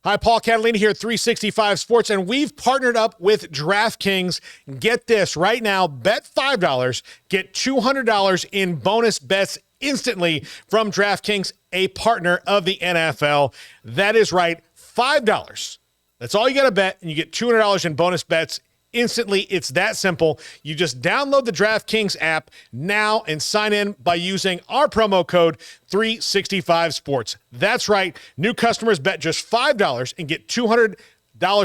Hi, Paul Catalina here at 365 Sports, and we've partnered up with DraftKings. Get this, right now, bet $5, get $200 in bonus bets instantly from DraftKings, a partner of the NFL. That is right, $5. That's all you got to bet, and you get $200 in bonus bets instantly. It's that simple. You just download the DraftKings app now and sign in by using our promo code 365sports. That's right. New customers bet just $5 and get $200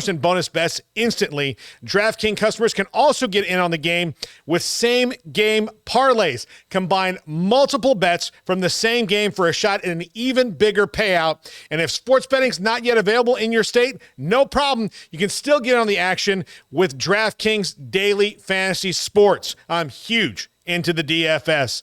in bonus bets instantly. DraftKings customers can also get in on the game with same game parlays. Combine multiple bets from the same game for a shot at an even bigger payout. And if sports betting's not yet available in your state, no problem. You can still get on the action with DraftKings Daily Fantasy Sports. I'm huge into the DFS.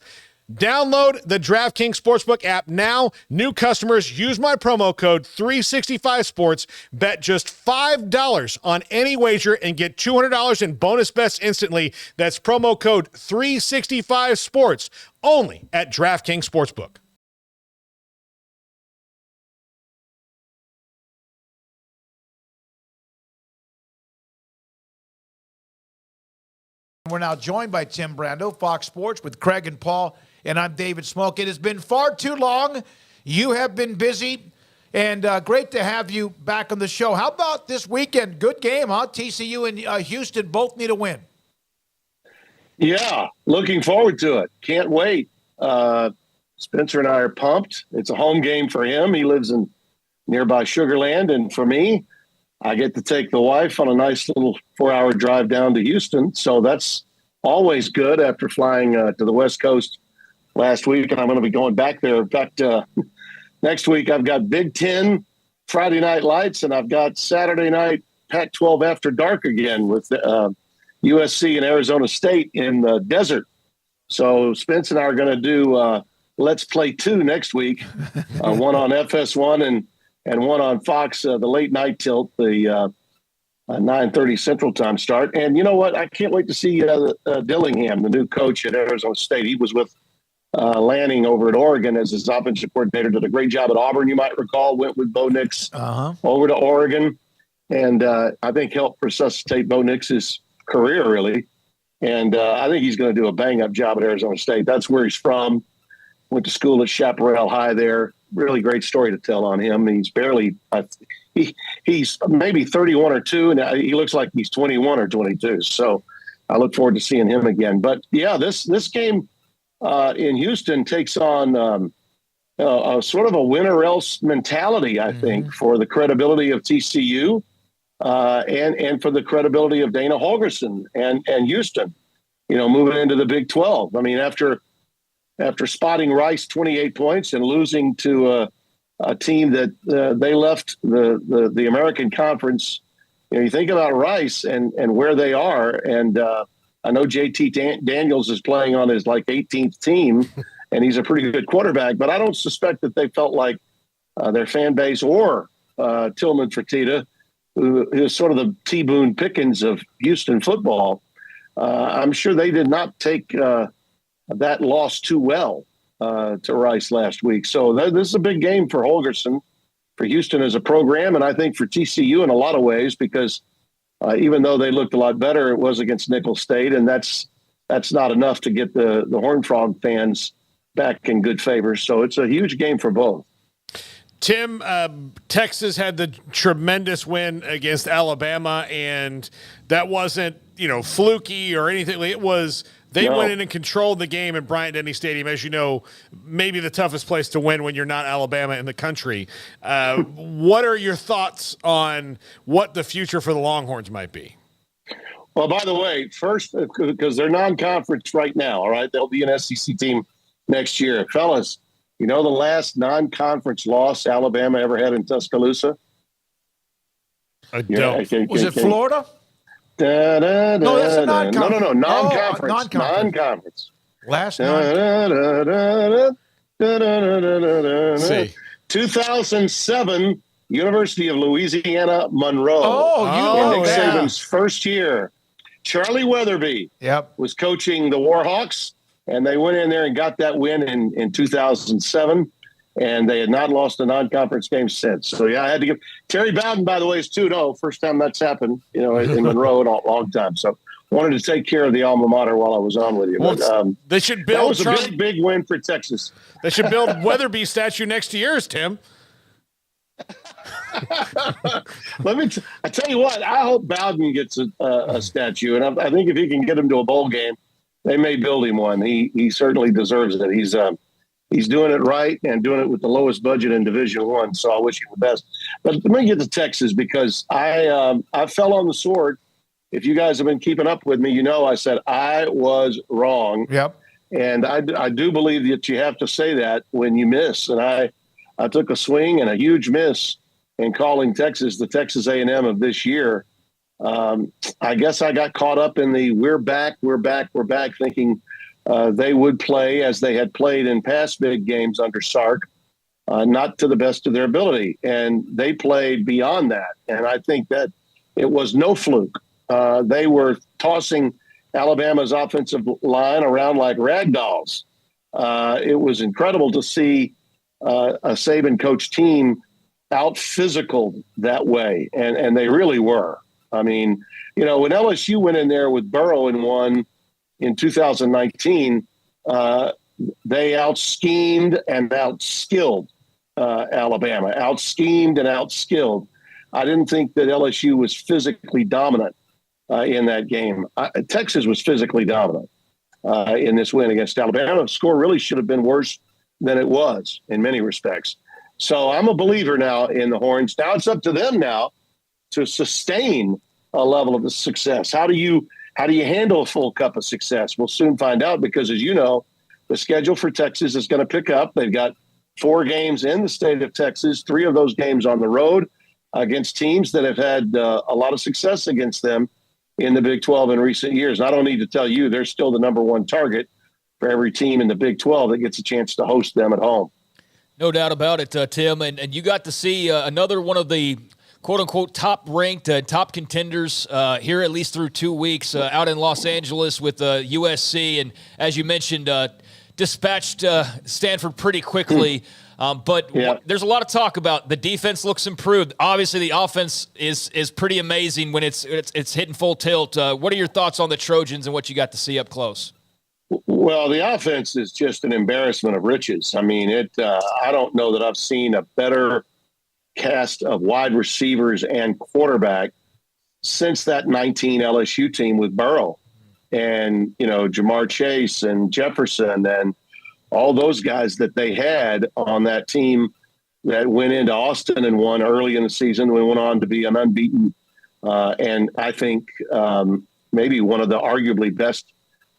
Download the DraftKings Sportsbook app now. New customers use my promo code 365sports. Bet just $5 on any wager and get $200 in bonus bets instantly. That's promo code 365sports only at DraftKings Sportsbook. We're now joined by Tim Brando, Fox Sports, with Craig and Paul, and I'm David Smoke. It has been far too long. You have been busy, and great to have you back on the show. How about this weekend? Good game, huh? TCU and Houston both need a win. Yeah, looking forward to it. Can't wait. Spencer and I are pumped. It's a home game for him. He lives in nearby Sugar Land, and for me, I get to take the wife on a nice little 4-hour drive down to Houston. So that's always good after flying to the West Coast last week. And I'm going to be going back there. In fact, next week I've got Big Ten Friday Night Lights, and I've got Saturday night Pac-12 After Dark again with USC and Arizona State in the desert. So Spence and I are going to do Let's Play 2 next week, one on FS1 and one on Fox, the late night tilt, the 9:30 Central Time start. And you know what? I can't wait to see Dillingham, the new coach at Arizona State. He was with Lanning over at Oregon as his offensive coordinator. Did a great job at Auburn, you might recall. Went with Bo Nix over to Oregon. And I think helped resuscitate Bo Nix's career, really. And I think he's going to do a bang-up job at Arizona State. That's where he's from. Went to school at Chaparral High there. Really great story to tell on him. He's barely he's maybe 31 or 2, and he looks like he's 21 or 22. So I look forward to seeing him again. But yeah, this game in Houston takes on a sort of a win or else mentality, I think, for the credibility of TCU and for the credibility of Dana Holgorsen and Houston. You know, moving into the Big 12. I mean, after spotting Rice 28 points and losing to a team that they left the American Conference, you know, you think about Rice and where they are. And I know JT Daniels is playing on his 18th team, and he's a pretty good quarterback. But I don't suspect that they felt like their fan base or Tillman Fertitta, who is sort of the T. Boone Pickens of Houston football, I'm sure they did not take that loss too well to Rice last week. So this is a big game for Holgorsen, for Houston as a program, and I think for TCU in a lot of ways, because even though they looked a lot better, it was against Nicholls State, and that's not enough to get the Horned Frog fans back in good favor. So it's a huge game for both. Tim, Texas had the tremendous win against Alabama, and that wasn't, fluky or anything. It was they went in and controlled the game at Bryant-Denny Stadium, as you know, maybe the toughest place to win when you're not Alabama in the country. What are your thoughts on what the future for the Longhorns might be? Well, by the way, first, because they're non-conference right now, all right? They'll be an SEC team next year. Fellas, you know the last non-conference loss Alabama ever had in Tuscaloosa? I don't. Was it Florida? No, that's a non-conference. No, non-conference. Non-conference. Last See. 2007, University of Louisiana, Monroe. Oh, Nick Saban's first year. Charlie Weatherby was coaching the Warhawks, and they went in there and got that win in 2007. and they had not lost a non-conference game since. So, yeah, I had to give – Terry Bowden, by the way, is 2-0. First time that's happened, in Monroe in a long time. So, wanted to take care of the alma mater while I was on with you. Well, but, they should build – that was a big win for Texas. They should build Weatherby statue next to yours, Tim. I tell you what, I hope Bowden gets a statue, and I think if he can get him to a bowl game, they may build him one. He certainly deserves it. He's doing it right and doing it with the lowest budget in Division I. So I wish him the best. But let me get to Texas, because I fell on the sword. If you guys have been keeping up with me, I said I was wrong. Yep. And I do believe that you have to say that when you miss. And I took a swing and a huge miss in calling Texas the Texas A&M of this year. I guess I got caught up in the we're back, thinking they would play as they had played in past big games under Sark, not to the best of their ability. And they played beyond that. And I think that it was no fluke. They were tossing Alabama's offensive line around like rag dolls. It was incredible to see a Saban coach team out physical that way. And they really were. I mean, when LSU went in there with Burrow and won in 2019, they out-schemed and out-skilled Alabama. Out-schemed and out-skilled. I didn't think that LSU was physically dominant in that game. Texas was physically dominant in this win against Alabama. The score really should have been worse than it was in many respects. So I'm a believer now in the Horns. Now it's up to them now to sustain a level of success. How do you handle a full cup of success? We'll soon find out, because, as you know, the schedule for Texas is going to pick up. They've got 4 games in the state of Texas, 3 of those games on the road against teams that have had a lot of success against them in the Big 12 in recent years. And I don't need to tell you, they're still the number 1 target for every team in the Big 12 that gets a chance to host them at home. No doubt about it, Tim. And you got to see another one of the quote-unquote top-ranked, top contenders here at least through 2 weeks out in Los Angeles with USC. And as you mentioned, dispatched Stanford pretty quickly. But there's a lot of talk about the defense looks improved. Obviously, the offense is pretty amazing when it's hitting full tilt. What are your thoughts on the Trojans and what you got to see up close? Well, the offense is just an embarrassment of riches. I mean, I don't know that I've seen a better cast of wide receivers and quarterback since that 19 LSU team with Burrow and, Jamar Chase and Jefferson and all those guys that they had on that team that went into Austin and won early in the season. We went on to be an unbeaten and I think maybe one of the arguably best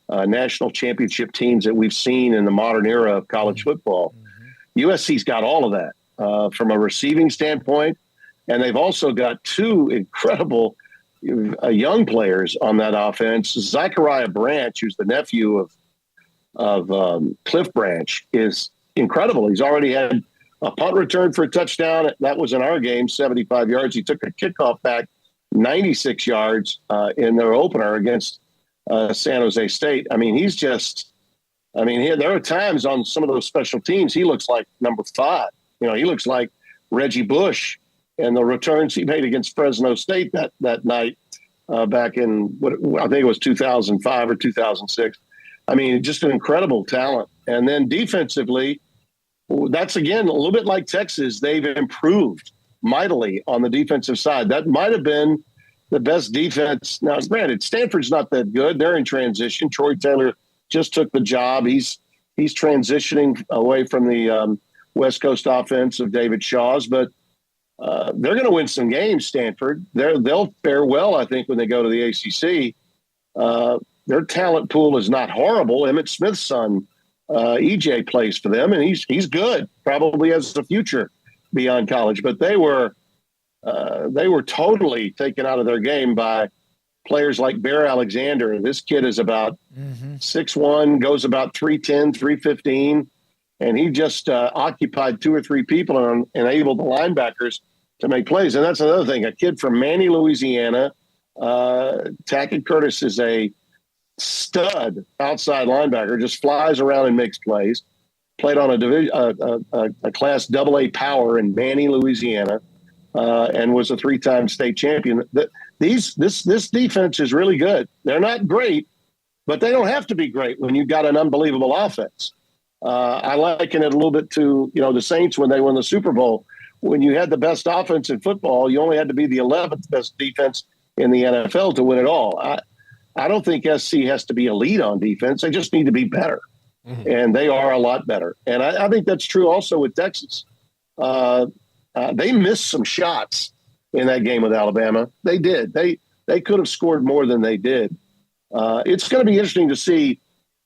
national championship teams that we've seen in the modern era of college football. USC's got all of that from a receiving standpoint, and they've also got 2 incredible young players on that offense. Zachariah Branch, who's the nephew of Cliff Branch, is incredible. He's already had a punt return for a touchdown. That was in our game, 75 yards. He took a kickoff back 96 yards in their opener against San Jose State. I mean, there are times on some of those special teams, he looks like number 5. He looks like Reggie Bush and the returns he made against Fresno State that night back in, I think it was 2005 or 2006. I mean, just an incredible talent. And then defensively, that's, again, a little bit like Texas. They've improved mightily on the defensive side. That might have been the best defense. Now, granted, Stanford's not that good. They're in transition. Troy Taylor just took the job. He's transitioning away from the West Coast offense of David Shaw's, but they're going to win some games, Stanford. They'll fare well, I think, when they go to the ACC. Their talent pool is not horrible. Emmitt Smith's son, EJ, plays for them, and he's good, probably has a future beyond college. But they were totally taken out of their game by players like Bear Alexander. This kid is about 6'1", goes about 310, 315, and he just occupied 2 or 3 people and enabled the linebackers to make plays. And that's another thing. A kid from Manny, Louisiana, Tackett Curtis is a stud outside linebacker, just flies around and makes plays. played on a Class AA power in Manny, Louisiana, and was a 3-time state champion. This defense is really good. They're not great, but they don't have to be great when you've got an unbelievable offense. I liken it a little bit to, the Saints when they won the Super Bowl. When you had the best offense in football, you only had to be the 11th best defense in the NFL to win it all. I don't think SC has to be elite on defense. They just need to be better. Mm-hmm. And they are a lot better. And I think that's true also with Texas. They missed some shots in that game with Alabama. They did. They could have scored more than they did. It's going to be interesting to see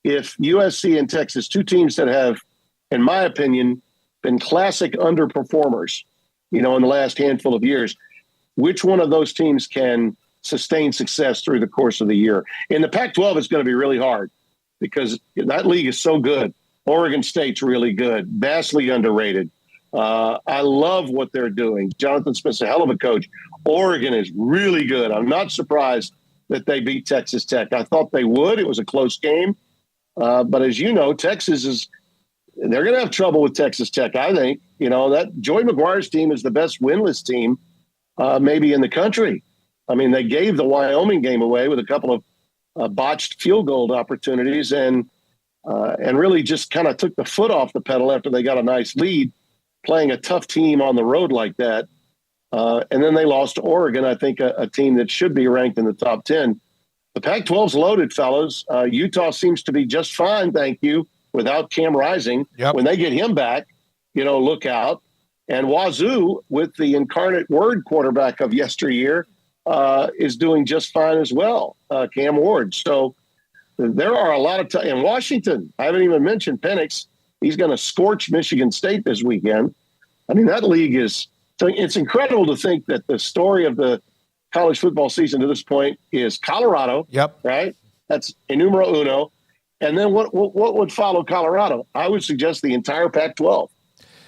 if USC and Texas, two teams that have, in my opinion, been classic underperformers, in the last handful of years, which one of those teams can sustain success through the course of the year. In the Pac-12, it's going to be really hard because that league is so good. Oregon State's really good, vastly underrated. I love what they're doing. Jonathan Smith's a hell of a coach. Oregon is really good. I'm not surprised that they beat Texas Tech. I thought they would. It was a close game. But as you know, they're going to have trouble with Texas Tech, I think. That Joey McGuire's team is the best winless team maybe in the country. I mean, they gave the Wyoming game away with a couple of botched field goal opportunities and really just kind of took the foot off the pedal after they got a nice lead, playing a tough team on the road like that. And then they lost to Oregon, I think a team that should be ranked in the top 10. The Pac-12's loaded, fellas. Utah seems to be just fine, thank you, without Cam Rising. Yep. When they get him back, look out. And Wazoo, with the incarnate word quarterback of yesteryear, is doing just fine as well, Cam Ward. So there are a lot of in Washington, I haven't even mentioned Penix. He's going to scorch Michigan State this weekend. I mean, that league it's incredible to think that the story of the college football season to this point is Colorado. Yep. Right? That's numero uno. And then what would follow Colorado? I would suggest the entire Pac-12.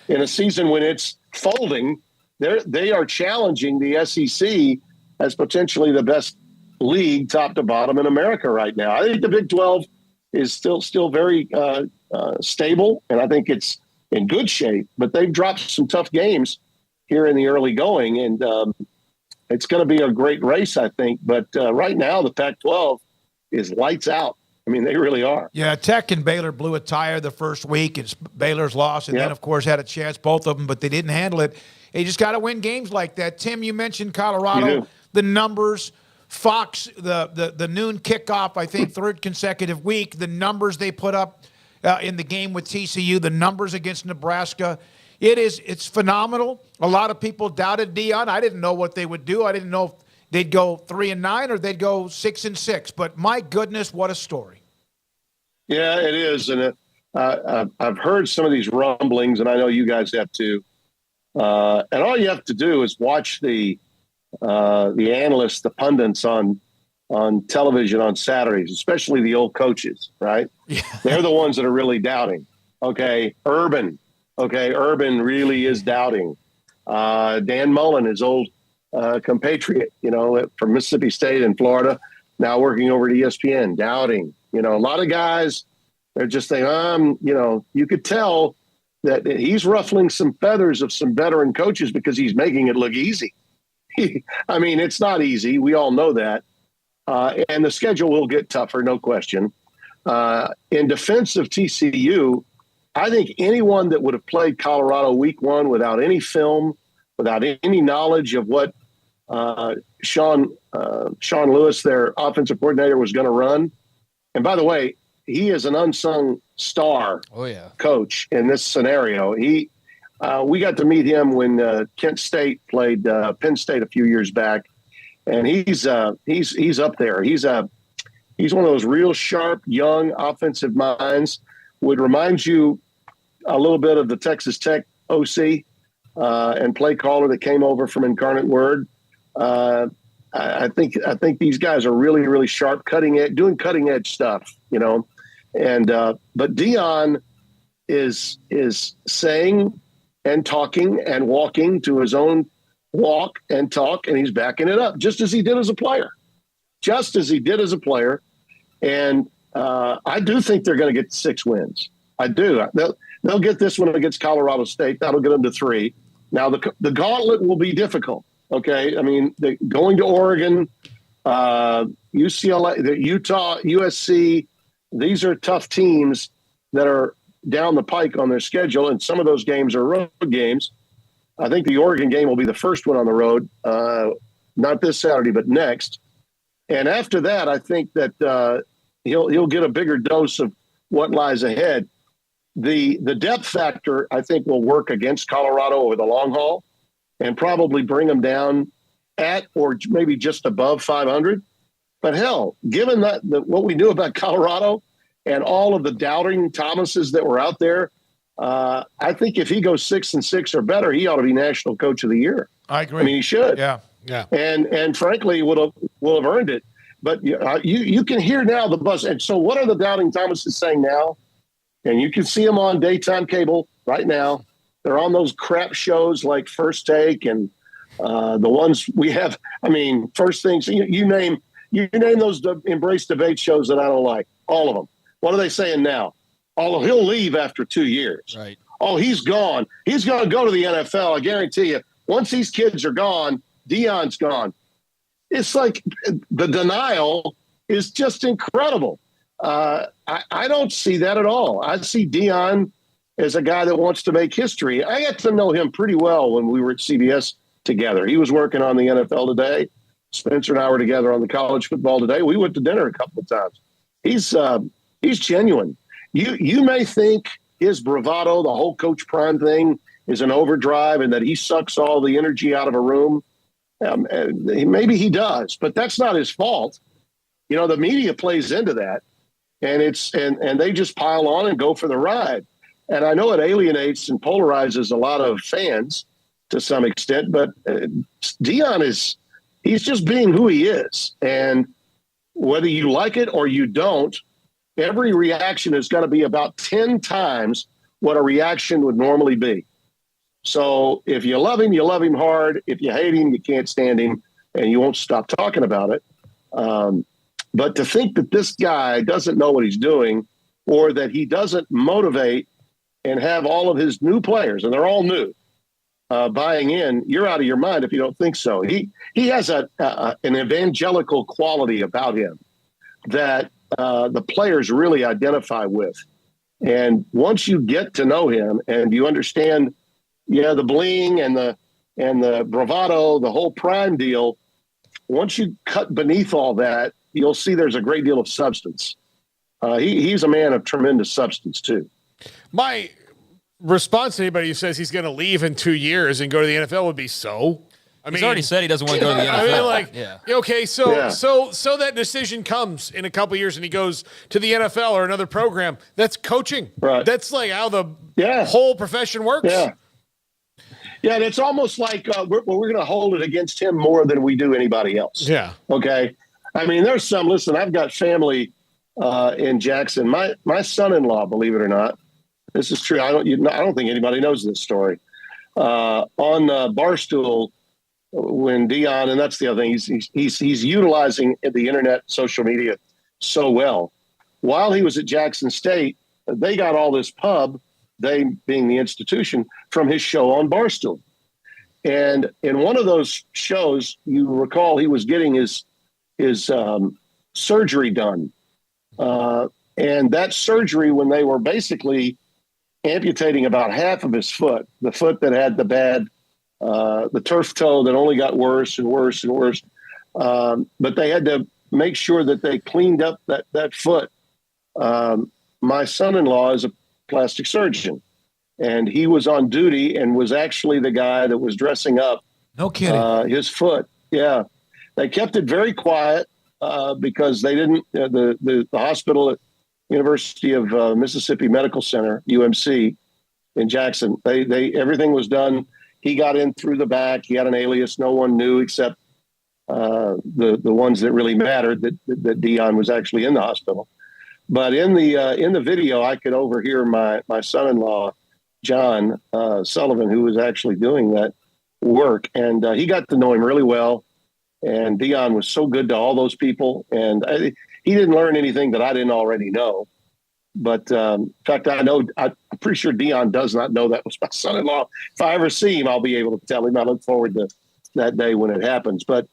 In a season when it's folding, they are challenging the SEC as potentially the best league top to bottom in America right now. I think the Big 12 is still very stable, and I think it's in good shape, but they've dropped some tough games here in the early going, and it's going to be a great race, I think. But right now, the Pac-12 is lights out. I mean, they really are. Yeah, Tech and Baylor blew a tire the first week. It's Baylor's loss, and then, of course, had a chance, both of them, but they didn't handle it. You just got to win games like that. Tim, you mentioned Colorado, the numbers. Fox, the noon kickoff, I think, third consecutive week, the numbers they put up in the game with TCU, the numbers against Nebraska. It's phenomenal. A lot of people doubted Deion. I didn't know what they would do. I didn't know if they'd go 3-9 or they'd go 6-6. But my goodness, what a story! Yeah, it is, and I've heard some of these rumblings, and I know you guys have too. And all you have to do is watch the analysts, the pundits on television on Saturdays, especially the old coaches. Right? Yeah. They're the ones that are really doubting. Okay, Urban really is doubting. Dan Mullen, his old compatriot, from Mississippi State and Florida, now working over at ESPN, doubting. A lot of guys, they're just saying, you could tell that he's ruffling some feathers of some veteran coaches because he's making it look easy. I mean, it's not easy. We all know that. And the schedule will get tougher, no question. In defense of TCU, I think anyone that would have played Colorado week one without any film, without any knowledge of what Sean Lewis, their offensive coordinator, was going to run. And by the way, he is an unsung star coach in this scenario. We got to meet him when Kent State played Penn State a few years back, and he's up there. He's one of those real sharp, young offensive minds. Would remind you a little bit of the Texas Tech OC and play caller that came over from Incarnate Word. I think these guys are really, really sharp, doing cutting edge stuff, And but Deion is saying and talking and walking to his own walk and talk, and he's backing it up, just as he did as a player. And I do think they're going to get 6 wins. I do. They'll get this one against Colorado State. That'll get them to 3. Now, the gauntlet will be difficult, okay? I mean, going to Oregon, UCLA, Utah, USC, these are tough teams that are down the pike on their schedule, and some of those games are road games. I think the Oregon game will be the first one on the road, not this Saturday, but next. And after that, I think that he'll get a bigger dose of what lies ahead. The depth factor, I think, will work against Colorado over the long haul and probably bring them down at or maybe just above 500. But hell, given that what we knew about Colorado and all of the doubting Thomases that were out there, I think if he goes 6-6 or better, he ought to be National Coach of the Year. I agree. I mean, he should. Yeah. And frankly, will have earned it. But you can hear now the buzz. And so, what are the doubting Thomases saying now? And you can see them on daytime cable right now. They're on those crap shows like First Take and the ones we have. I mean, First Things. You name those embrace debate shows that I don't like. All of them. What are they saying now? Oh, he'll leave after 2 years. Right. Oh, he's gone. He's going to go to the NFL. I guarantee you. Once these kids are gone, Deion's gone. It's like the denial is just incredible. I don't see that at all. I see Deion as a guy that wants to make history. I got to know him pretty well when we were at CBS together. He was working on the NFL Today. Spencer and I were together on the College Football Today. We went to dinner a couple of times. He's genuine. You may think his bravado, the whole Coach Prime thing, is an overdrive and that he sucks all the energy out of a room. Maybe he does, but that's not his fault. You know, the media plays into that, and they just pile on and go for the ride. And I know it alienates and polarizes a lot of fans to some extent, but Deion he's just being who he is. And whether you like it or you don't, every reaction is going to be about 10 times what a reaction would normally be. So if you love him hard. If you hate him, you can't stand him, and you won't stop talking about it. But to think that this guy doesn't know what he's doing, or that he doesn't motivate and have all of his new players, and they're all new, buying in, you're out of your mind if you don't think so. He has an evangelical quality about him that the players really identify with. And once you get to know him and you understand, the bling and the bravado, the whole Prime deal, once you cut beneath all that, you'll see there's a great deal of substance. He's a man of tremendous substance too. My response to anybody who says he's going to leave in 2 years and go to the NFL would be He's already said he doesn't want to go to the NFL. Okay, so that decision comes in a couple of years and he goes to the NFL or another program. That's coaching. Right. That's like how the whole profession works. Yeah. Yeah, and it's almost like we're going to hold it against him more than we do anybody else. Yeah. Okay. I mean, there's some. Listen, I've got family in Jackson. My son-in-law, believe it or not, this is true. I don't think anybody knows this story. On Barstool, when Deion, and that's the other thing, he's utilizing the internet, social media so well. While he was at Jackson State, they got all this pub, they being the institution, from his show on Barstool. And in one of those shows, you recall he was getting his surgery done. And that surgery, when they were basically amputating about half of his foot, the foot that had the turf toe that only got worse and worse and worse. But they had to make sure that they cleaned up that foot. My son-in-law is a plastic surgeon, and he was on duty and was actually the guy that was dressing up. No kidding. His foot. Yeah. They kept it very quiet because they didn't, the hospital at University of Mississippi Medical Center, UMC in Jackson, they everything was done. He got in through the back. He had an alias. No one knew except the ones that really mattered that Deion was actually in the hospital. But in the video, I could overhear my son-in-law, John Sullivan, who was actually doing that work. And he got to know him really well. And Deion was so good to all those people. And he didn't learn anything that I didn't already know. in fact, I'm pretty sure Dion does not know that was my son-in-law. If I ever see him, I'll be able to tell him. I look forward to that day when it happens. But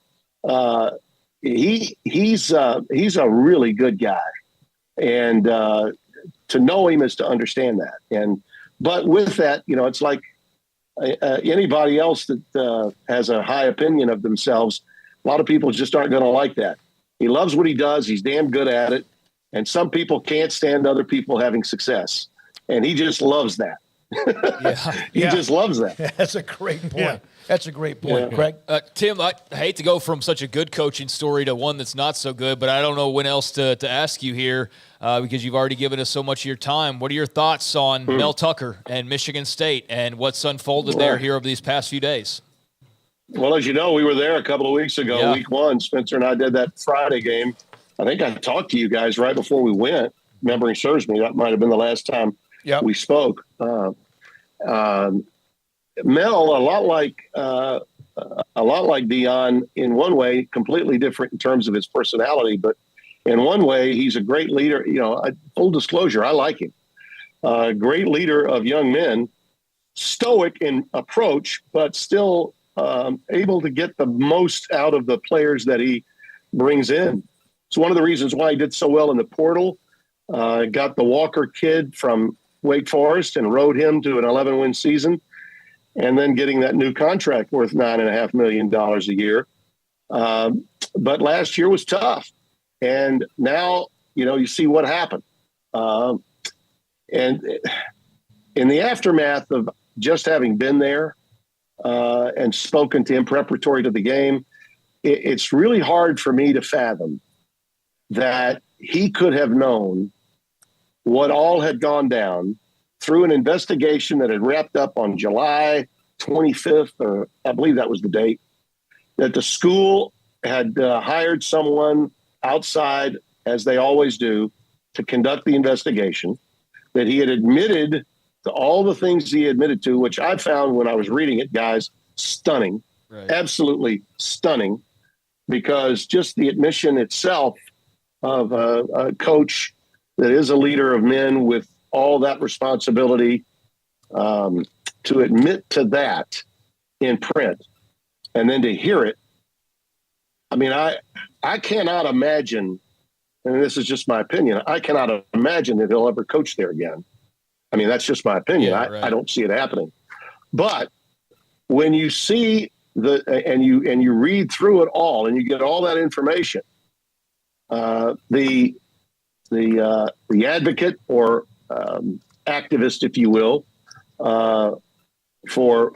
he's a really good guy, and to know him is to understand that. But with that, it's like anybody else that has a high opinion of themselves. A lot of people just aren't going to like that. He loves what he does. He's damn good at it. And some people can't stand other people having success. And he just loves that. He just loves that. That's a great point. Yeah. That's a great point, Craig. Tim, I hate to go from such a good coaching story to one that's not so good, but I don't know when else to ask you here because you've already given us so much of your time. What are your thoughts on Mel Tucker and Michigan State and what's unfolded there here over these past few days? Well, as you know, we were there a couple of weeks ago, week one. Spencer and I did that Friday game. I think I talked to you guys right before we went. Memory serves me. That might have been the last time we spoke. Mel, a lot like Dion in one way, completely different in terms of his personality, but in one way, he's a great leader. Full disclosure, I like him. Great leader of young men, stoic in approach, but still able to get the most out of the players that he brings in. It's one of the reasons why he did so well in the portal. Got the Walker kid from Wake Forest and rode him to an 11-win season, and then getting that new contract worth $9.5 million a year. But last year was tough. And now, you see what happened. And in the aftermath of just having been there and spoken to him preparatory to the game, it's really hard for me to fathom that he could have known what all had gone down through an investigation that had wrapped up on July 25th, or I believe that was the date, that the school had hired someone outside, as they always do, to conduct the investigation, that he had admitted to all the things he admitted to, which I found when I was reading it, guys, stunning, absolutely stunning, because just the admission itself of a coach that is a leader of men with all that responsibility, to admit to that in print and then to hear it. I mean, I cannot imagine, and this is just my opinion, I cannot imagine that he'll ever coach there again. I mean, that's just my opinion. I don't see it happening. But when you see and you read through it all and you get all that information, the advocate or activist, if you will, for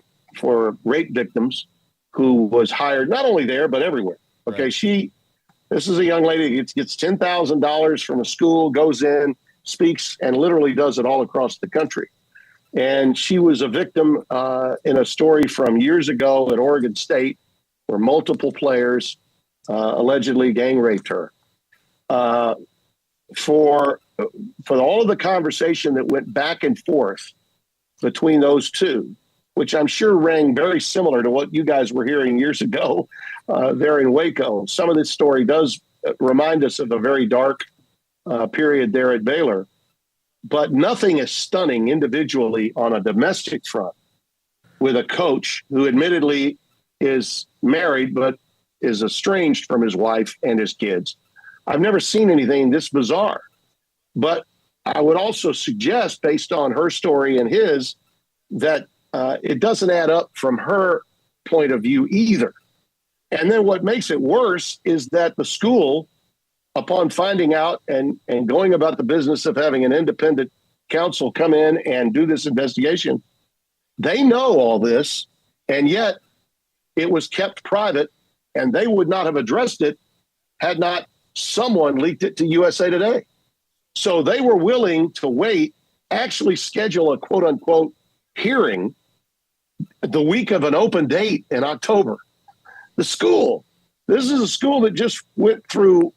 rape victims, who was hired not only there but everywhere. Okay, this is a young lady that gets $10,000 from a school, goes in, speaks, and literally does it all across the country. And she was a victim in a story from years ago at Oregon State, where multiple players allegedly gang raped her. For all of the conversation that went back and forth between those two, which I'm sure rang very similar to what you guys were hearing years ago there in Waco. Some of this story does remind us of a very dark period there at Baylor, but nothing is stunning individually on a domestic front with a coach who admittedly is married but is estranged from his wife and his kids. I've never seen anything this bizarre. But I would also suggest, based on her story and his, that it doesn't add up from her point of view either. And then what makes it worse is that the school, upon finding out and going about the business of having an independent counsel come in and do this investigation, they know all this, and yet it was kept private, and they would not have addressed it had not someone leaked it to USA Today. So they were willing to wait, actually schedule a quote unquote hearing the week of an open date in October. The school, this is a school that just went through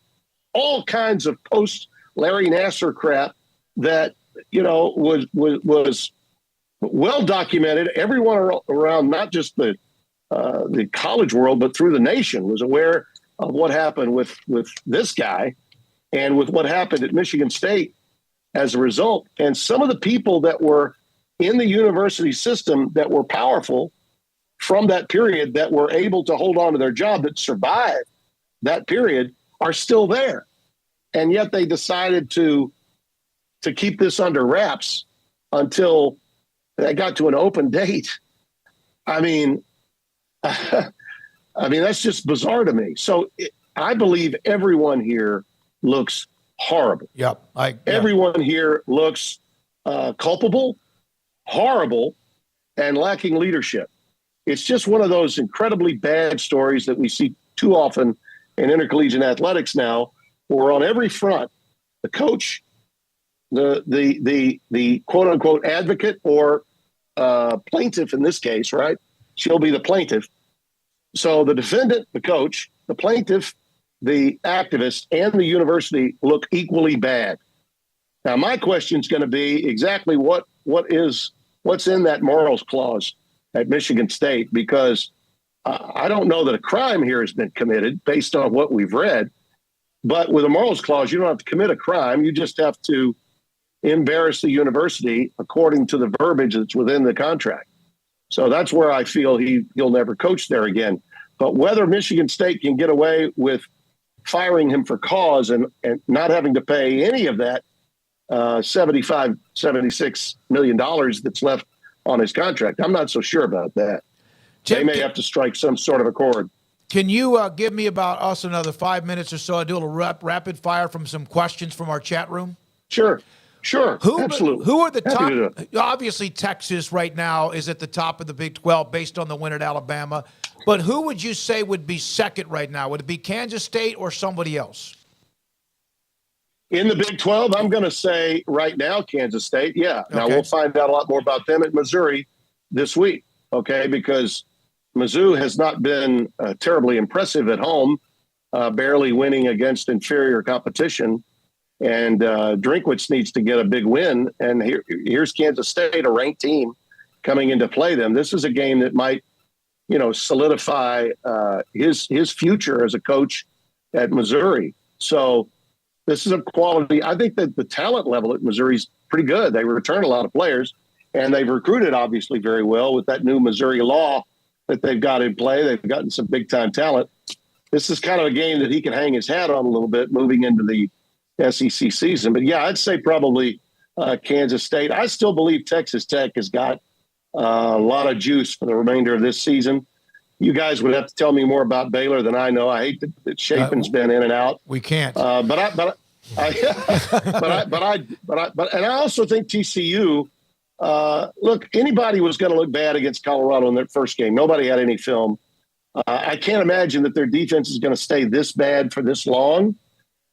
all kinds of post Larry Nassar crap that, was well documented. Everyone around, not just the college world, but through the nation, was aware of what happened with this guy and with what happened at Michigan State. as a result. And some of the people that were in the university system that were powerful from that period, that were able to hold on to their job, that survived that period, are still there. And yet they decided to keep this under wraps until they got to an open date. I mean, that's just bizarre to me. So I believe everyone here looks horrible. Yep. Everyone here looks culpable, horrible, and lacking leadership. It's just one of those incredibly bad stories that we see too often in intercollegiate athletics now, where on every front, the coach, the quote unquote advocate or plaintiff in this case, right? She'll be the plaintiff. So the defendant, the coach, the plaintiff, the activist, and the university look equally bad. Now, my question is going to be exactly what's in that morals clause at Michigan State, because I don't know that a crime here has been committed based on what we've read. But with a morals clause, you don't have to commit a crime. You just have to embarrass the university according to the verbiage that's within the contract. So that's where I feel he'll never coach there again. But whether Michigan State can get away with firing him for cause and not having to pay any of that $76 million that's left on his contract, I'm not so sure about that. They may have to strike some sort of accord. Can you give me about us another 5 minutes or so? I do a little rapid fire from some questions from our chat room. Sure. Absolutely. Who are the top? Obviously, Texas right now is at the top of the Big 12 based on the win at Alabama. But who would you say would be second right now? Would it be Kansas State or somebody else? In the Big 12, I'm going to say right now Kansas State. Yeah. Now we'll find out a lot more about them at Missouri this week. Okay, because Mizzou has not been terribly impressive at home, barely winning against inferior competition. And Drinkwitz needs to get a big win. And here's Kansas State, a ranked team, coming into play them. This is a game that might, solidify his future as a coach at Missouri. So this is a quality. I think that the talent level at Missouri is pretty good. They return a lot of players, and they've recruited obviously very well with that new Missouri law that they've got in play. They've gotten some big-time talent. This is kind of a game that he can hang his hat on a little bit moving into the SEC season. But, yeah, I'd say probably Kansas State. I still believe Texas Tech has got a lot of juice for the remainder of this season. You guys would have to tell me more about Baylor than I know. I hate that Chapin's been in and out. We can't. But I also think TCU. Look, anybody was going to look bad against Colorado in their first game. Nobody had any film. I can't imagine that their defense is going to stay this bad for this long.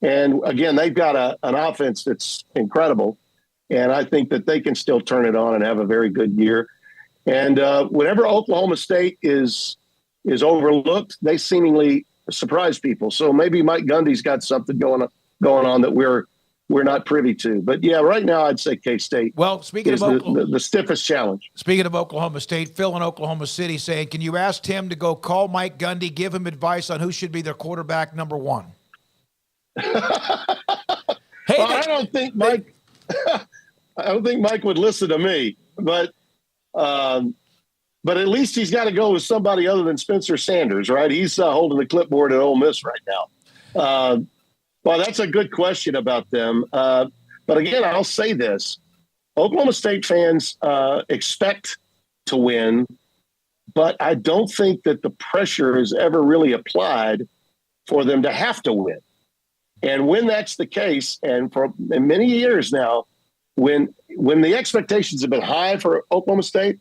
And again, they've got an offense that's incredible. And I think that they can still turn it on and have a very good year. And whenever Oklahoma State is overlooked, they seemingly surprise people. So maybe Mike Gundy's got something going on that we're not privy to. But yeah, right now I'd say K-State. Well, speaking of the stiffest challenge. Speaking of Oklahoma State, Phil in Oklahoma City saying, can you ask Tim to go call Mike Gundy, give him advice on who should be their quarterback number one? I don't think Mike would listen to me, but at least he's got to go with somebody other than Spencer Sanders, right? He's holding the clipboard at Ole Miss right now. Well, that's a good question about them. But again, I'll say this. Oklahoma State fans expect to win, but I don't think that the pressure is ever really applied for them to have to win. And when that's the case, and for many years now, when the expectations have been high for Oklahoma State,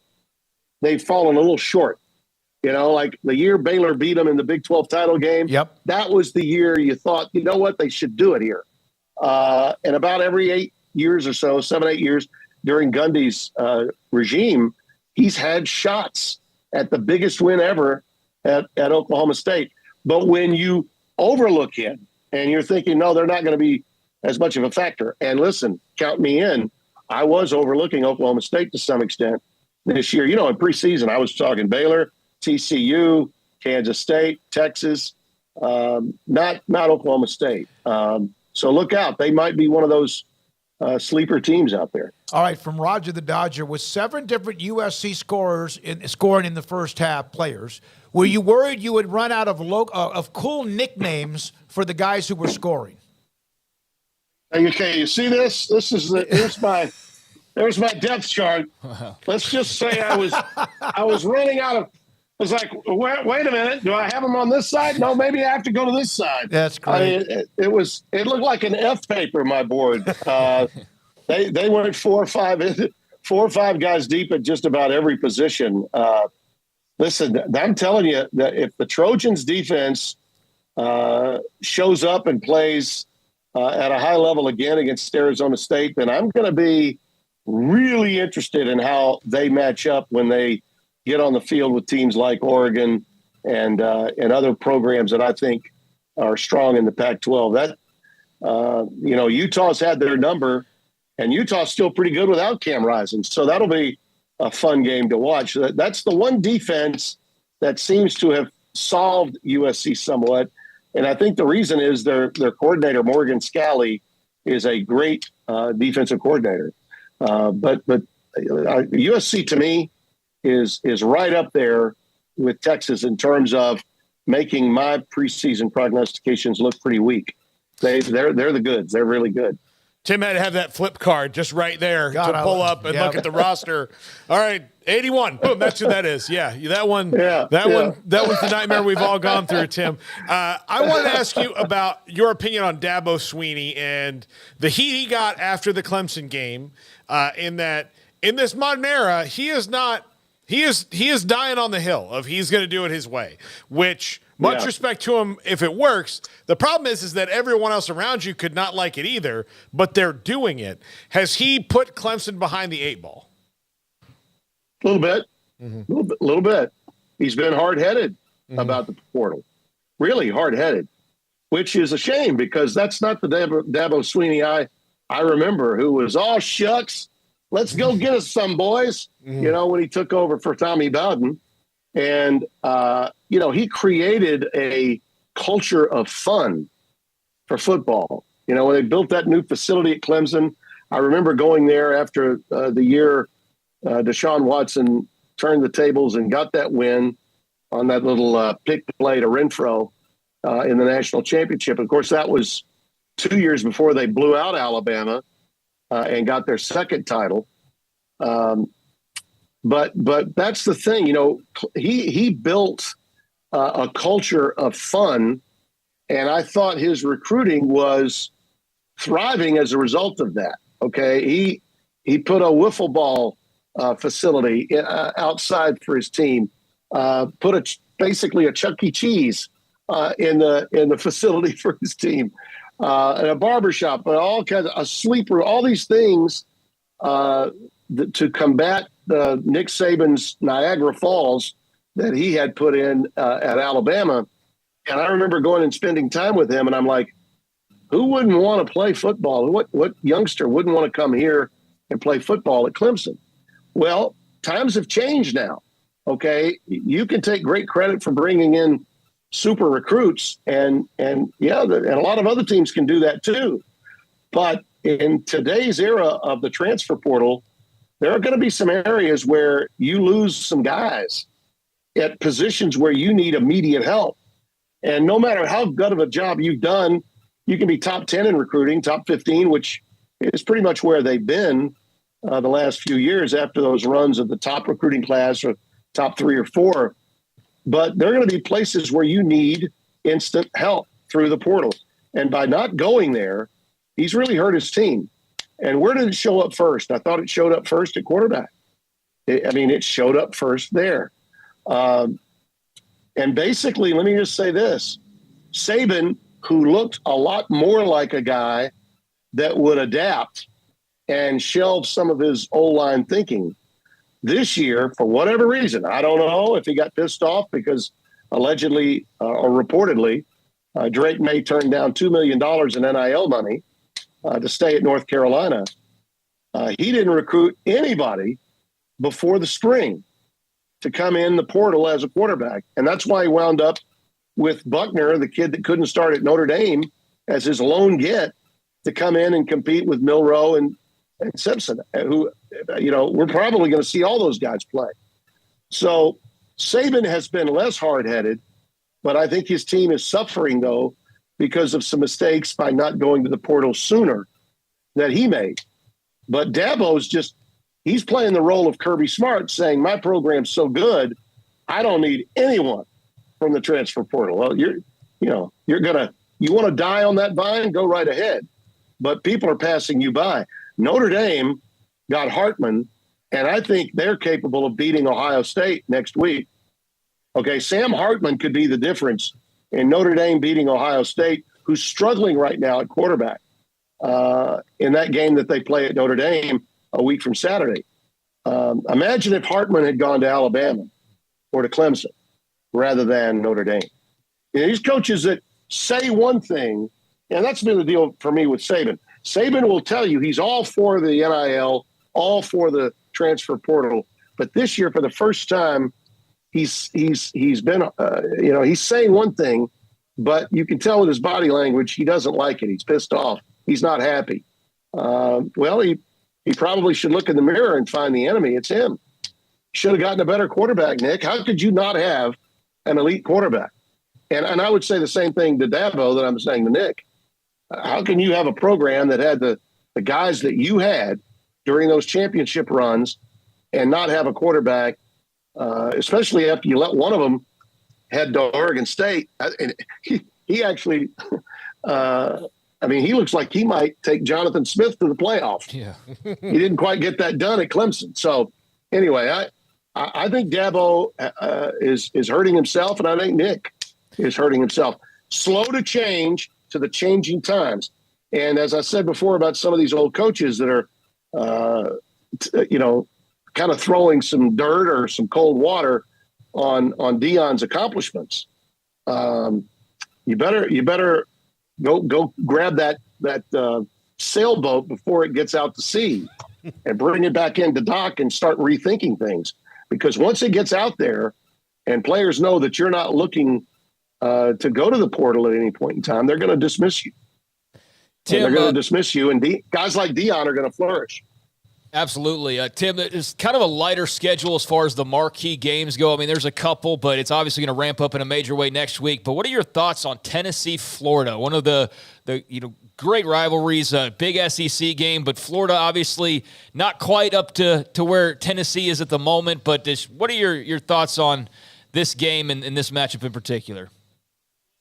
they've fallen a little short. Like the year Baylor beat them in the Big 12 title game. Yep. That was the year you thought, you know what, they should do it here. And about every 8 years or so, 7, 8 years during Gundy's regime, he's had shots at the biggest win ever at Oklahoma State. But when you overlook him and you're thinking, no, they're not going to be as much of a factor. And listen, count me in. I was overlooking Oklahoma State to some extent this year. In preseason, I was talking Baylor, TCU, Kansas State, Texas, not Oklahoma State. So look out. They might be one of those sleeper teams out there. All right, from Roger the Dodger, with 7 different USC scorers scoring in the first half, players, were you worried you would run out of cool nicknames for the guys who were scoring? Okay, you see this? There's my depth chart. Let's just say I was running out of. I was like, wait a minute, do I have them on this side? No, maybe I have to go to this side. That's great. It looked like an F paper, my board. They went 4 or 5 guys deep at just about every position. Listen, I'm telling you that if the Trojans defense shows up and plays at a high level again against Arizona State, then I'm going to be really interested in how they match up when they get on the field with teams like Oregon and other programs that I think are strong in the Pac-12. That Utah's had their number, and Utah's still pretty good without Cam Rising. So that'll be a fun game to watch. That's the one defense that seems to have solved USC somewhat, and I think the reason is their coordinator Morgan Scalley is a great defensive coordinator. But USC to me is right up there with Texas in terms of making my preseason prognostications look pretty weak. They're the goods. They're really good. Tim had to have that flip card just right there to pull up and look at the roster. All right, 81. Boom, that's who that is. Yeah, that one. That one's the nightmare we've all gone through, Tim. I wanted to ask you about your opinion on Dabo Swinney and the heat he got after the Clemson game. In that, in this modern era, he is dying on the hill of he's going to do it his way, which much respect to him if it works. The problem is that everyone else around you could not like it either, but they're doing it. Has he put Clemson behind the 8 ball? A little bit. Little bit. He's been hard-headed about the portal. Really hard-headed, which is a shame because that's not the Dabo Swinney I remember, who was, oh, shucks, let's go get us some, boys, when he took over for Tommy Bowden. And, he created a culture of fun for football. When they built that new facility at Clemson, I remember going there after the year Deshaun Watson turned the tables and got that win on that little pick play to Renfro in the national championship. Of course, that was 2 years before they blew out Alabama and got their second title. But that's the thing, he built a culture of fun, and I thought his recruiting was thriving as a result of that. Okay, he put a wiffle ball facility outside for his team, put basically a Chuck E. Cheese in the facility for his team, and a barbershop, but all kinds of a sleeper, all these things to combat Nick Saban's Niagara Falls that he had put in at Alabama. And I remember going and spending time with him, and I'm like, who wouldn't want to play football? What youngster wouldn't want to come here and play football at Clemson? Well, times have changed now. Okay, you can take great credit for bringing in super recruits, and a lot of other teams can do that too. But in today's era of the transfer portal, there are going to be some areas where you lose some guys at positions where you need immediate help. And no matter how good of a job you've done, you can be top 10 in recruiting, top 15, which is pretty much where they've been the last few years after those runs of the top recruiting class or top 3 or 4. But there are going to be places where you need instant help through the portal. And by not going there, he's really hurt his team. And where did it show up first? I thought it showed up first at quarterback. It showed up first there. And basically, let me just say this. Saban, who looked a lot more like a guy that would adapt and shelve some of his O-line thinking, this year, for whatever reason, I don't know if he got pissed off because allegedly or reportedly, Drake May turned down $2 million in NIL money to stay at North Carolina. He didn't recruit anybody before the spring to come in the portal as a quarterback. And that's why he wound up with Buckner, the kid that couldn't start at Notre Dame, as his lone get to come in and compete with Milroe and Simpson, who, we're probably going to see all those guys play. So Saban has been less hard-headed, but I think his team is suffering, though, because of some mistakes by not going to the portal sooner that he made. But Dabo's he's playing the role of Kirby Smart, saying, my program's so good, I don't need anyone from the transfer portal. Well, you want to die on that vine, go right ahead. But people are passing you by. Notre Dame got Hartman, and I think they're capable of beating Ohio State next week. Okay, Sam Hartman could be the difference in Notre Dame beating Ohio State, who's struggling right now at quarterback in that game that they play at Notre Dame a week from Saturday. Imagine if Hartman had gone to Alabama or to Clemson rather than Notre Dame. These coaches that say one thing, and that's been the deal for me with Saban. Saban will tell you he's all for the NIL, all for the transfer portal, but this year, for the first time, he's been he's saying one thing, but you can tell with his body language he doesn't like it. He's pissed off. He's not happy. He probably should look in the mirror and find the enemy. It's him. Should have gotten a better quarterback, Nick. How could you not have an elite quarterback? And I would say the same thing to Dabo that I'm saying to Nick. How can you have a program that had the guys that you had during those championship runs and not have a quarterback, especially after you let one of them head to Oregon State? And he actually, he looks like he might take Jonathan Smith to the playoff. Yeah. He didn't quite get that done at Clemson. So anyway, I think Dabo is hurting himself, and I think Nick is hurting himself. Slow to change to the changing times. And as I said before about some of these old coaches that are, kind of throwing some dirt or some cold water on Deion's accomplishments, you better go grab that sailboat before it gets out to sea and bring it back into dock and start rethinking things. Because once it gets out there and players know that you're not looking to go to the portal at any point in time, they're going to dismiss you. Tim, they're going to dismiss you, and guys like Deion are going to flourish. Absolutely. Tim, it's kind of a lighter schedule as far as the marquee games go. I mean, there's a couple, but it's obviously going to ramp up in a major way next week. But what are your thoughts on Tennessee, Florida? One of the great rivalries, a big SEC game, but Florida obviously not quite up to where Tennessee is at the moment. But what are your thoughts on this game and this matchup in particular?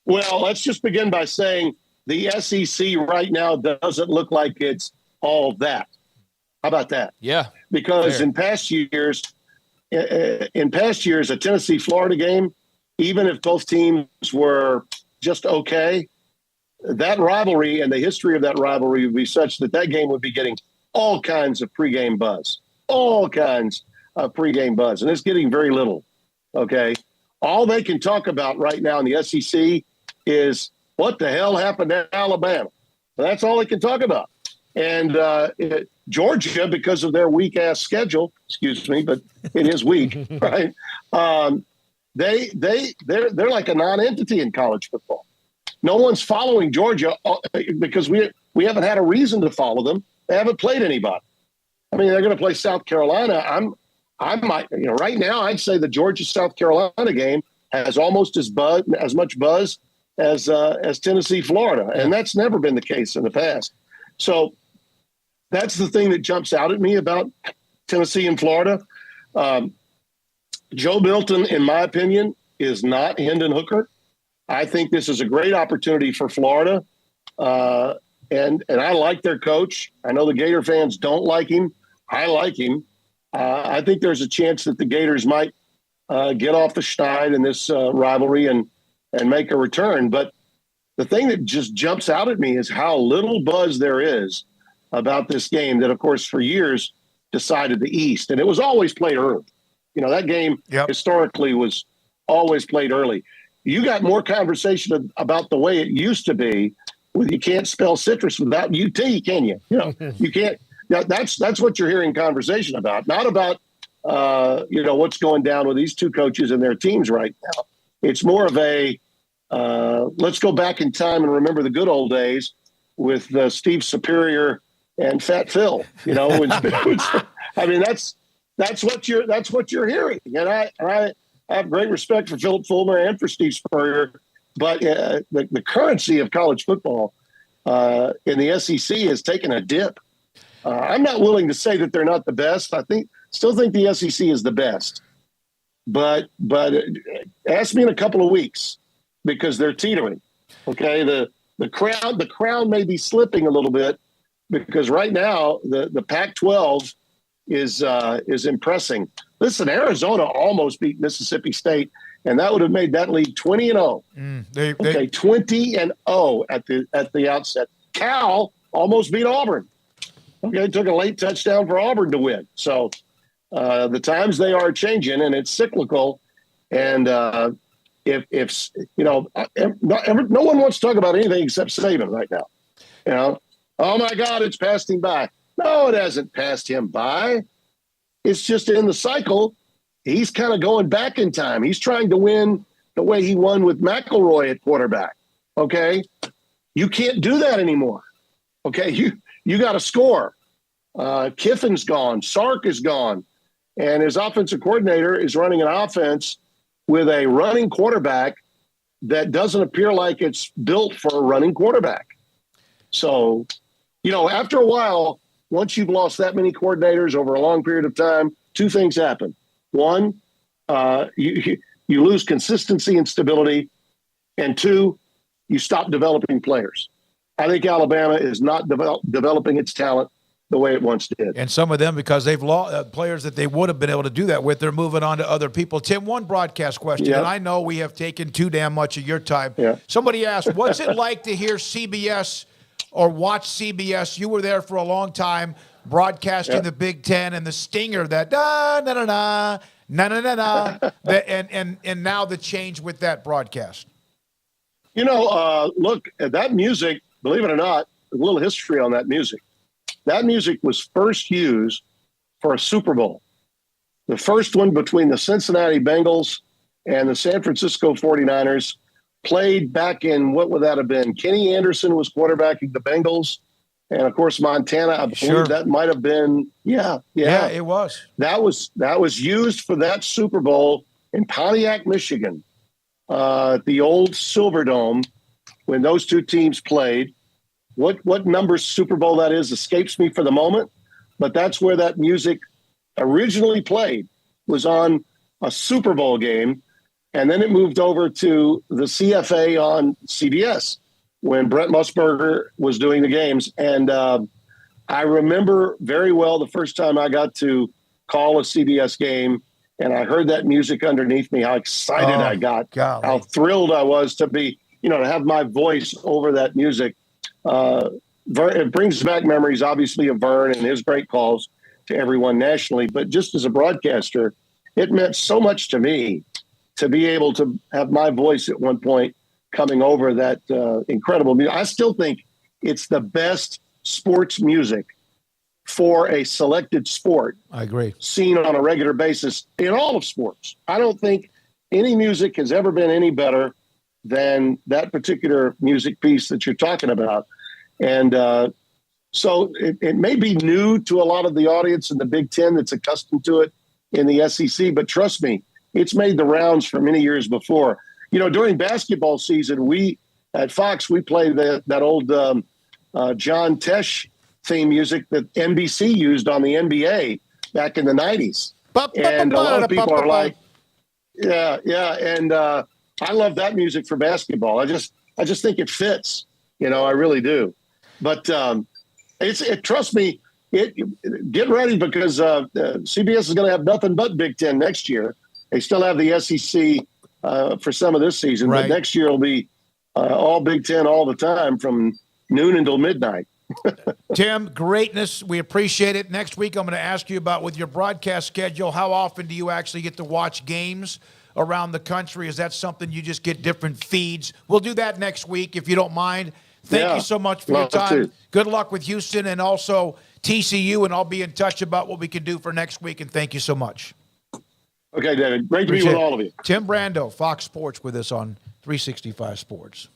Well, let's just begin by saying the SEC right now doesn't look like it's all that. How about that? Yeah. Because fair. in past years, a Tennessee-Florida game, even if both teams were just okay, that rivalry and the history of that rivalry would be such that game would be getting all kinds of pregame buzz. And it's getting very little, okay? All they can talk about right now in the SEC is what the hell happened to Alabama. That's all they can talk about. And Georgia, because of their weak-ass schedule, excuse me, but it is weak, right? They're like a non-entity in college football. No one's following Georgia because we haven't had a reason to follow them. They haven't played anybody. I mean, they're going to play South Carolina. Right now, I'd say the Georgia-South Carolina game has almost as much buzz as Tennessee, Florida, and that's never been the case in the past. So that's the thing that jumps out at me about Tennessee and Florida. Joe Milton, in my opinion, is not Hendon Hooker. I think this is a great opportunity for Florida, and I like their coach. I know the Gator fans don't like him. I like him. I think there's a chance that the Gators might get off the schneid in this rivalry and make a return. But the thing that just jumps out at me is how little buzz there is about this game that, of course, for years decided the East. And it was always played early. That game historically was always played early. You got more conversation about the way it used to be with you can't spell citrus without UT, can you? You can't. That's what you're hearing conversation about, not about, what's going down with these two coaches and their teams right now. It's more of a let's go back in time and remember the good old days with Steve Superior and Fat Phil. You know, I mean that's what you're hearing, and I have great respect for Philip Fulmer and for Steve Spurrier, but the currency of college football in the SEC has taken a dip. I'm not willing to say that they're not the best. Still think the SEC is the best, but ask me in a couple of weeks because they're teetering. Okay, the crown may be slipping a little bit because right now the Pac-12 is impressing. Listen, Arizona almost beat Mississippi State, and that would have made that league 20-0. 20-0 at the outset. Cal almost beat Auburn. Okay, took a late touchdown for Auburn to win. So the times they are changing, and it's cyclical. And if you know, no one wants to talk about anything except Saban right now. You know, oh my God, it's passed him by. No, it hasn't passed him by. It's just in the cycle. He's kind of going back in time. He's trying to win the way he won with McElroy at quarterback. Okay, you can't do that anymore. Okay, you got to score. Kiffin's gone. Sark is gone. And his offensive coordinator is running an offense with a running quarterback that doesn't appear like it's built for a running quarterback. So, you know, after a while, once you've lost that many coordinators over a long period of time, two things happen. One, you lose consistency and stability. And two, you stop developing players. I think Alabama is not developing its talent the way it once did. And some of them, because they've lost players that they would have been able to do that with, they're moving on to other people. Tim, one broadcast question, and I know we have taken too damn much of your time. Yeah. Somebody asked, what's it like to hear CBS or watch CBS? You were there for a long time, broadcasting the Big Ten and the stinger that na-na-na, na-na-na-na, and now the change with that broadcast. You know, look, that music, believe it or not, a little history on that music. That music was first used for a Super Bowl. The first one between the Cincinnati Bengals and the San Francisco 49ers played back in, what would that have been? Kenny Anderson was quarterbacking the Bengals. And, of course, Montana, I believe that might have been, Yeah, it was. That was used for that Super Bowl in Pontiac, Michigan, at the old Silverdome when those two teams played. What number Super Bowl that is escapes me for the moment, but that's where that music originally played, was on a Super Bowl game, and then it moved over to the CFA on CBS when Brent Musburger was doing the games. And I remember very well the first time I got to call a CBS game and I heard that music underneath me, how excited I got, how thrilled I was to be, to have my voice over that music. It brings back memories, obviously, of Vern and his great calls to everyone nationally. But just as a broadcaster, it meant so much to me to be able to have my voice at one point coming over that incredible music. I still think it's the best sports music for a selected sport. I agree. Seen on a regular basis in all of sports. I don't think any music has ever been any better than that particular music piece that you're talking about. And so it may be new to a lot of the audience in the Big Ten that's accustomed to it in the SEC, but trust me, it's made the rounds for many years before. During basketball season, we at Fox, we play that old John Tesh theme music that NBC used on the NBA back in the 90s. And a lot of people are like, yeah. And I love that music for basketball. I just think it fits. I really do. But trust me, get ready because CBS is going to have nothing but Big Ten next year. They still have the SEC for some of this season, but next year will be all Big Ten all the time from noon until midnight. Tim, greatness. We appreciate it. Next week, I'm going to ask you about, with your broadcast schedule, how often do you actually get to watch games around the country? Is that something you just get different feeds? We'll do that next week, if you don't mind. Thank you so much for your time. Good luck with Houston and also TCU, and I'll be in touch about what we can do for next week, and thank you so much. Okay, David. Great to be with all of you. Tim Brando, Fox Sports, with us on 365 Sports.